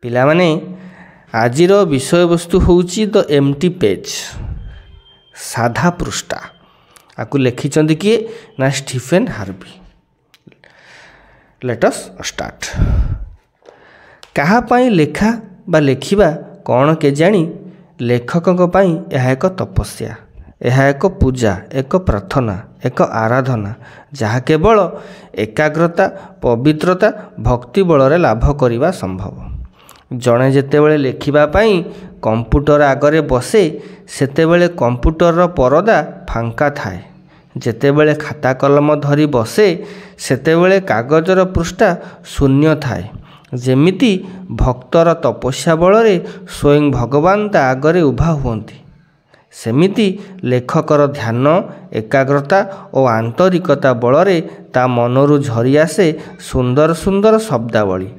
ପିଲାମାନେ ଆଜିର ବିଷୟବସ୍ତୁ ହେଉଛି ଦ ଏମ୍ପ୍ଟି ପେଜ୍, ସାଧା ପୃଷ୍ଠା। ଆକୁ ଲେଖିଛନ୍ତି କିଏ ନା Stephen Harvey. Let us start. କାହା ପାଇଁ ଲେଖା ବା ଲେଖିବା କ'ଣ କେଜାଣି ଲେଖକଙ୍କ ପାଇଁ ଏହା ଏକ ତପସ୍ୟା, ଏହା ଏକ ପୂଜା, ଏକ ପ୍ରାର୍ଥନା, ଏକ ଆରାଧନା, ଯାହା କେବଳ ଏକାଗ୍ରତା, ପବିତ୍ରତା, ଭକ୍ତି ବଳରେ ଲାଭ କରିବା ସମ୍ଭବ। ଜଣେ ଯେତେବେଳେ ଲେଖିବା ପାଇଁ କମ୍ପ୍ୟୁଟର ଆଗରେ ବସେ ସେତେବେଳେ କମ୍ପ୍ୟୁଟରର ପରଦା ଫାଙ୍କା ଥାଏ। ଯେତେବେଳେ ଖାତା କଲମ ଧରି ବସେ ସେତେବେଳେ କାଗଜର ପୃଷ୍ଠା ଶୂନ୍ୟ ଥାଏ। ଯେମିତି ଭକ୍ତର ତପସ୍ୟା ବଳରେ ସ୍ୱୟଂ ଭଗବାନ ତା ଆଗରେ ଉଭା ହୁଅନ୍ତି, ସେମିତି ଲେଖକର ଧ୍ୟାନ, ଏକାଗ୍ରତା ଓ ଆନ୍ତରିକତା ବଳରେ ତା ମନରୁ ଝରି ଆସେ ସୁନ୍ଦର ସୁନ୍ଦର ଶବ୍ଦାବଳୀ,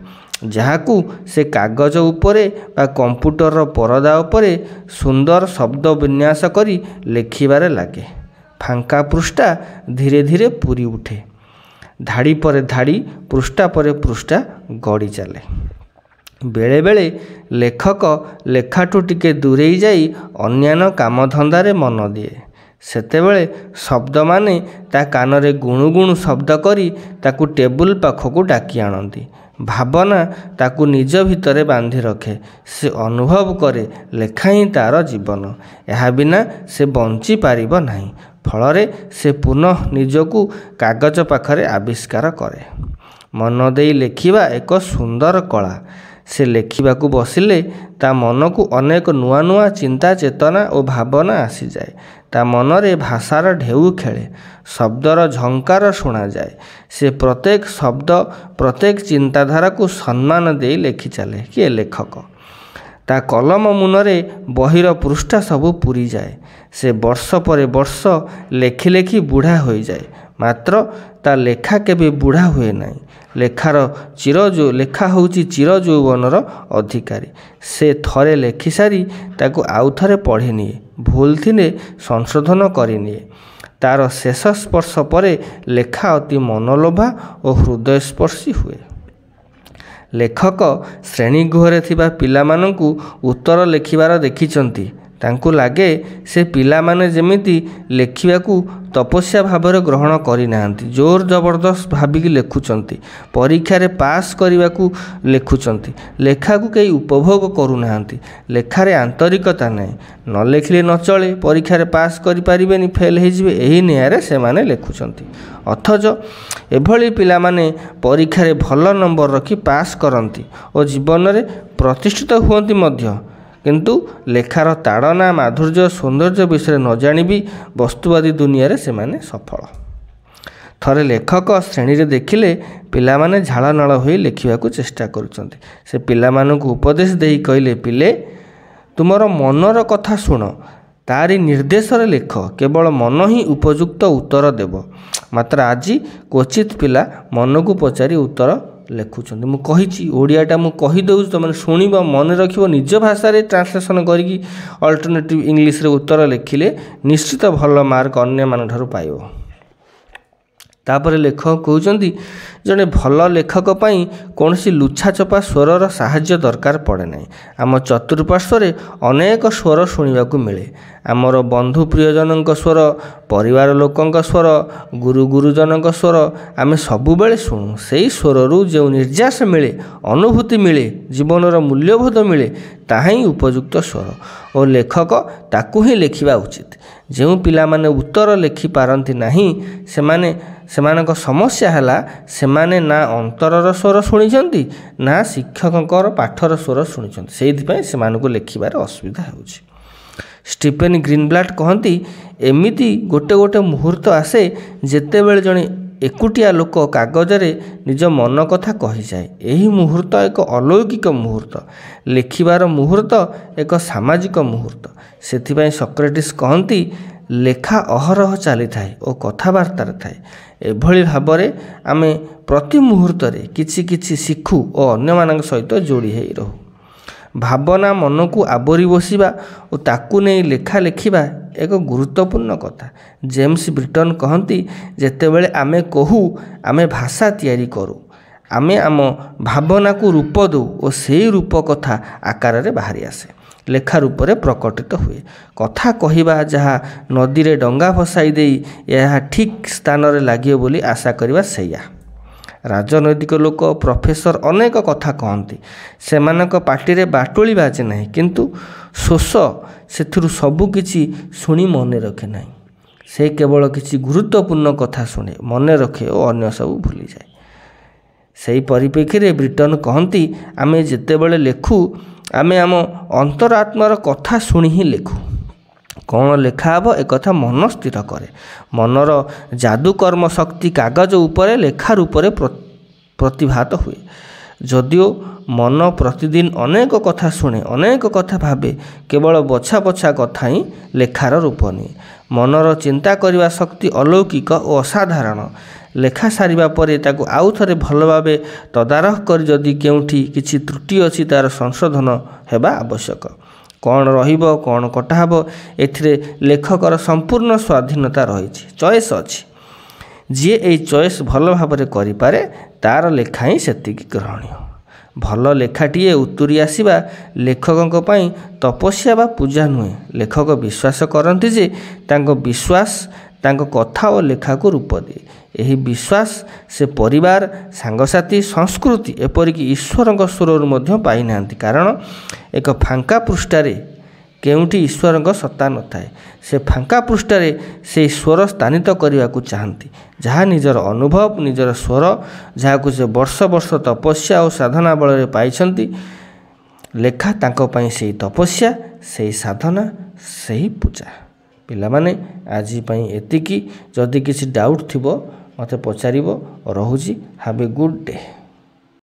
ଯାହାକୁ ସେ କାଗଜ ଉପରେ ବା କମ୍ପ୍ୟୁଟରର ପରଦା ଉପରେ ସୁନ୍ଦର ଶବ୍ଦ ବିନ୍ୟାସ କରି ଲେଖିବାରେ ଲାଗେ। ଫାଙ୍କା ପୃଷ୍ଠା ଧୀରେ ଧୀରେ ପୂରି ଉଠେ। ଧାଡ଼ି ପରେ ଧାଡ଼ି, ପୃଷ୍ଠା ପରେ ପୃଷ୍ଠା ଗଡ଼ି ଚାଲେ। ବେଳେବେଳେ ଲେଖକ ଲେଖାଠୁ ଟିକେ ଦୂରେଇ ଯାଇ ଅନ୍ୟାନ୍ୟ କାମଧନ୍ଦାରେ ମନ ଦିଏ। ସେତେବେଳେ ଶବ୍ଦମାନେ ତା କାନରେ ଗୁଣୁ ଗୁଣୁ ଶବ୍ଦ କରି ତାକୁ ଟେବୁଲ ପାଖକୁ ଡାକି ଆଣନ୍ତି। ଭାବନା ତାକୁ ନିଜ ଭିତରେ ବାନ୍ଧି ରଖେ। ସେ ଅନୁଭବ କରେ ଲେଖା ହିଁ ତା'ର ଜୀବନ, ଏହା ବିନା ସେ ବଞ୍ଚିପାରିବ ନାହିଁ। ଫଳରେ ସେ ପୁନଃ ନିଜକୁ କାଗଜ ପାଖରେ ଆବିଷ୍କାର କରେ। ମନ ଦେଇ ଲେଖିବା ଏକ ସୁନ୍ଦର କଳା। ସେ ଲେଖିବାକୁ ବସିଲେ ତା ମନକୁ ଅନେକ ନୂଆ ନୂଆ ଚିନ୍ତା, ଚେତନା ଓ ଭାବନା ଆସିଯାଏ। ତା ମନରେ ଭାଷାର ଢେଉ ଖେଳେ, ଶବ୍ଦର ଝଙ୍କାର ଶୁଣାଯାଏ। ସେ ପ୍ରତ୍ୟେକ ଶବ୍ଦ, ପ୍ରତ୍ୟେକ ଚିନ୍ତାଧାରାକୁ ସମ୍ମାନ ଦେଇ ଲେଖି ଚାଲେ। କିଏ? ଲେଖକ। ତା କଲମ ମୁନରେ ବହିର ପୃଷ୍ଠା ସବୁ ପୂରିଯାଏ। ସେ ବର୍ଷ ପରେ ବର୍ଷ ଲେଖି ଲେଖି ବୁଢ଼ା ହୋଇଯାଏ, ମାତ୍ର ତା ଲେଖା କେବେ ବୁଢ଼ା ହୁଏ ନାହିଁ। ଲେଖା ହେଉଛି ଚିର ଯୌବନର ଅଧିକାରୀ। ସେ ଥରେ ଲେଖିସାରି ତାକୁ ଆଉ ଥରେ ପଢ଼ିନିଏ, ଭୁଲ ଥିଲେ ସଂଶୋଧନ କରିନିଏ। ତା'ର ଶେଷ ସ୍ପର୍ଶ ପରେ ଲେଖା ଅତି ମନଲୋଭା ଓ ହୃଦୟସ୍ପର୍ଶୀ ହୁଏ। ଲେଖକ ଶ୍ରେଣୀଗୃହରେ ଥିବା ପିଲାମାନଙ୍କୁ ଉତ୍ତର ଲେଖିବାର ଦେଖିଛନ୍ତି। ତାଙ୍କୁ ଲାଗେ ସେ ପିଲାମାନେ ଯେମିତି ଲେଖିବାକୁ ତପସ୍ୟା ଭାବରେ ଗ୍ରହଣ କରିନାହାନ୍ତି, ଜୋର ଜବରଦସ୍ତ ଭାବିକି ଲେଖୁଛନ୍ତି। ପରୀକ୍ଷାରେ ପାସ୍ କରିବାକୁ ଲେଖୁଛନ୍ତି। ଲେଖାକୁ କେହି ଉପଭୋଗ କରୁନାହାନ୍ତି। ଲେଖାରେ ଆନ୍ତରିକତା ନାହିଁ। ନ ଲେଖିଲେ ନ ଚଳେ, ପରୀକ୍ଷାରେ ପାସ୍ କରିପାରିବେନି, ଫେଲ୍ ହେଇଯିବେ, ଏହି ନ୍ୟାୟରେ ସେମାନେ ଲେଖୁଛନ୍ତି। ଅଥଚ ଏଭଳି ପିଲାମାନେ ପରୀକ୍ଷାରେ ଭଲ ନମ୍ବର ରଖି ପାସ୍ କରନ୍ତି ଓ ଜୀବନରେ ପ୍ରତିଷ୍ଠିତ ହୁଅନ୍ତି ମଧ୍ୟ। କିନ୍ତୁ ଲେଖାର ତାଡ଼ନା, ମାଧୁର୍ଯ୍ୟ, ସୌନ୍ଦର୍ଯ୍ୟ ବିଷୟରେ ନ ଜାଣିବି ବସ୍ତୁବାଦୀ ଦୁନିଆରେ ସେମାନେ ସଫଳ। ଥରେ ଲେଖକ ଶ୍ରେଣୀରେ ଦେଖିଲେ ପିଲାମାନେ ଝାଳନାଳ ହୋଇ ଲେଖିବାକୁ ଚେଷ୍ଟା କରୁଛନ୍ତି। ସେ ପିଲାମାନଙ୍କୁ ଉପଦେଶ ଦେଇ କହିଲେ, ପିଲେ, ତୁମର ମନର କଥା ଶୁଣ, ତାରି ନିର୍ଦ୍ଦେଶରେ ଲେଖ। କେବଳ ମନ ହିଁ ଉପଯୁକ୍ତ ଉତ୍ତର ଦେବ। ମାତ୍ର ଆଜି କ୍ୱଚିତ ପିଲା ମନକୁ ପଚାରି ଉତ୍ତର ଲେଖୁଛନ୍ତି। ମୁଁ କହିଛି, ଓଡ଼ିଆଟା ମୁଁ କହିଦେଉଛି, ତୁମେ ଶୁଣିବ, ମନେ ରଖିବ। ନିଜ ଭାଷାରେ ଟ୍ରାନ୍ସଲେସନ୍ କରିକି ଅଲ୍ଟରନେଟିଭ୍ ଇଂଲିଶରେ ଉତ୍ତର ଲେଖିଲେ ନିଶ୍ଚିତ ଭଲ ମାର୍କ ଅନ୍ୟମାନଙ୍କଠାରୁ ପାଇବ। ତାପରେ ଲେଖକ କହୁଛନ୍ତି, ଜଣେ ଭଲ ଲେଖକ ପାଇଁ କୌଣସି ଲୁଛାଛପା ସ୍ୱରର ସାହାଯ୍ୟ ଦରକାର ପଡ଼େ ନାହିଁ। ଆମ ଚତୁଃପାର୍ଶ୍ୱରେ ଅନେକ ସ୍ୱର ଶୁଣିବାକୁ ମିଳେ। ଆମର ବନ୍ଧୁ ପ୍ରିୟଜନଙ୍କ ସ୍ୱର, ପରିବାର ଲୋକଙ୍କ ସ୍ୱର, ଗୁରୁଜନଙ୍କ ସ୍ୱର ଆମେ ସବୁବେଳେ ଶୁଣୁ। ସେହି ସ୍ୱରରୁ ଯେଉଁ ନିର୍ଯାସ ମିଳେ, ଅନୁଭୂତି ମିଳେ, ଜୀବନର ମୂଲ୍ୟବୋଧ ମିଳେ, ତାହା ହିଁ ଉପଯୁକ୍ତ ସ୍ୱର ଓ ଲେଖକ ତାକୁ ହିଁ ଲେଖିବା ଉଚିତ। ଯେଉଁ ପିଲାମାନେ ଉତ୍ତର ଲେଖିପାରନ୍ତି ନାହିଁ ସେମାନଙ୍କ ସମସ୍ୟା ହେଲା ସେମାନେ ନା ଅନ୍ତରର ସ୍ୱର ଶୁଣିଛନ୍ତି, ନା ଶିକ୍ଷକଙ୍କର ପାଠର ସ୍ୱର ଶୁଣିଛନ୍ତି। ସେଇଥିପାଇଁ ସେମାନଙ୍କୁ ଲେଖିବାରେ ଅସୁବିଧା ହେଉଛି। ଷ୍ଟିଫେନ୍ ଗ୍ରୀନବ୍ଲାଟ୍ କହନ୍ତି, ଏମିତି ଗୋଟେ ଗୋଟେ ମୁହୂର୍ତ୍ତ ଆସେ ଯେତେବେଳେ ଜଣେ ଏକୁଟିଆ ଲୋକ କାଗଜରେ ନିଜ ମନ କଥା କହିଯାଏ। ଏହି ମୁହୂର୍ତ୍ତ ଏକ ଅଲୌକିକ ମୁହୂର୍ତ୍ତ। ଲେଖିବାର ମୁହୂର୍ତ୍ତ ଏକ ସାମାଜିକ ମୁହୂର୍ତ୍ତ। ସେଥିପାଇଁ ସକ୍ରେଟିସ୍ କହନ୍ତି, ଲେଖା ଅହରହ ଚାଲିଥାଏ ଓ କଥାବାର୍ତ୍ତାରେ ଥାଏ। ଏଭଳି ଭାବରେ ଆମେ ପ୍ରତି ମୁହୂର୍ତ୍ତରେ କିଛି କିଛି ଶିଖୁ ଓ ଅନ୍ୟମାନଙ୍କ ସହିତ ଯୋଡ଼ି ହୋଇ ରହୁ। ଭାବନା ମନକୁ ଆବୋରି ବସିବା ଓ ତାକୁ ନେଇ ଲେଖା ଲେଖିବା ଏକ ଗୁରୁତ୍ୱପୂର୍ଣ୍ଣ କଥା। ଜେମ୍ସ ବ୍ରିଟନ୍ କହନ୍ତି, ଯେତେବେଳେ ଆମେ କହୁ ଆମେ ଭାଷା ତିଆରି କରୁ, ଆମେ ଆମ ଭାବନାକୁ ରୂପ ଦେଉ ଓ ସେହି ରୂପ କଥା ଆକାରରେ ବାହାରି ଆସେ, ଲେଖା ରୂପରେ ପ୍ରକଟିତ ହୁଏ। କଥା କହିବା ଯାହା ନଦୀରେ ଡଙ୍ଗା ଭସାଇ ଦେଇ ଏହା ଠିକ୍ ସ୍ଥାନରେ ଲାଗିବ ବୋଲି ଆଶା କରିବା ସେଇଆ। ରାଜନୈତିକ ଲୋକ, ପ୍ରଫେସର ଅନେକ କଥା କହନ୍ତି, ସେମାନଙ୍କ ପାଟିରେ ବାଟୁଳି ବାଜେ ନାହିଁ, କିନ୍ତୁ ଶୋଷ ସେଥିରୁ ସବୁ କିଛି ଶୁଣି ମନେ ରଖେ ନାହିଁ। ସେ କେବଳ କିଛି ଗୁରୁତ୍ୱପୂର୍ଣ୍ଣ କଥା ଶୁଣେ, ମନେ ରଖେ ଓ ଅନ୍ୟ ସବୁ ଭୁଲିଯାଏ। ସେହି ପରିପ୍ରେକ୍ଷୀରେ ବ୍ରିଟନ କହନ୍ତି, ଆମେ ଯେତେବେଳେ ଲେଖୁ ଆମେ ଆମ ଅନ୍ତରାତ୍ମାର କଥା ଶୁଣି ହିଁ ଲେଖୁ। କ'ଣ ଲେଖା ହେବ ଏକଥା ମନ ସ୍ଥିର କରେ। ମନର ଯାଦୁକର୍ମ ଶକ୍ତି କାଗଜ ଉପରେ ଲେଖା ରୂପରେ ପ୍ରତିଭାତ ହୁଏ। ଯଦିଓ ମନ ପ୍ରତିଦିନ ଅନେକ କଥା ଶୁଣେ, ଅନେକ କଥା ଭାବେ, କେବଳ ବଛା ବଛା କଥା ହିଁ ଲେଖାର ରୂପ ନିଏ। ମନର ଚିନ୍ତା କରିବା ଶକ୍ତି ଅଲୌକିକ ଓ ଅସାଧାରଣ। ଲେଖା ସାରିବା ପରେ ତାକୁ ଆଉ ଥରେ ଭଲ ଭାବେ ତଦାରଖ କରି ଯଦି କେଉଁଠି କିଛି ତ୍ରୁଟି ଅଛି ତା'ର ସଂଶୋଧନ ହେବା ଆବଶ୍ୟକ। କ'ଣ ରହିବ, କ'ଣ କଟା ହେବ, ଏଥିରେ ଲେଖକର ସମ୍ପୂର୍ଣ୍ଣ ସ୍ୱାଧୀନତା ରହିଛି, ଚଏସ୍ ଅଛି। ଯିଏ ଏଇ ଚଏସ୍ ଭଲ ଭାବରେ କରିପାରେ ତା'ର ଲେଖା ହିଁ ସେତିକି ଗ୍ରହଣୀୟ। ଭଲ ଲେଖାଟିଏ ଉତୁରି ଆସିବା ଲେଖକଙ୍କ ପାଇଁ ତପସ୍ୟା ବା ପୂଜା ନୁହେଁ। ଲେଖକ ବିଶ୍ୱାସ କରନ୍ତି ଯେ ତାଙ୍କ ବିଶ୍ୱାସ ତାଙ୍କ କଥା ଓ ଲେଖାକୁ ରୂପ ଦିଏ। ଏହି ବିଶ୍ୱାସ ସେ ପରିବାର, ସାଙ୍ଗସାଥି, ସଂସ୍କୃତି, ଏପରିକି ଈଶ୍ୱରଙ୍କ ସ୍ୱରରୁ ମଧ୍ୟ ପାଇନାହାନ୍ତି। କାରଣ ଏକ ଫାଙ୍କା ପୃଷ୍ଠାରେ କେଉଁଠି ଈଶ୍ୱରଙ୍କ ସତ୍ତା ନଥାଏ। ସେ ଫାଙ୍କା ପୃଷ୍ଠାରେ ସେହି ସ୍ୱର ସ୍ଥାନିତ କରିବାକୁ ଚାହାନ୍ତି, ଯାହା ନିଜର ଅନୁଭବ, ନିଜର ସ୍ୱର, ଯାହାକୁ ସେ ବର୍ଷ ବର୍ଷ ତପସ୍ୟା ଓ ସାଧନା ବଳରେ ପାଇଛନ୍ତି। ଲେଖା ତାଙ୍କ ପାଇଁ ସେହି ତପସ୍ୟା, ସେହି ସାଧନା, ସେହି ପୂଜା। ପିଲାମାନେ ଆଜି ପାଇଁ ଏତିକି। ଯଦି କିଛି ଡାଉଟ୍ ଥିବ ମୋତେ ପଚାରିବ। ରହୁଛି। Have a good day.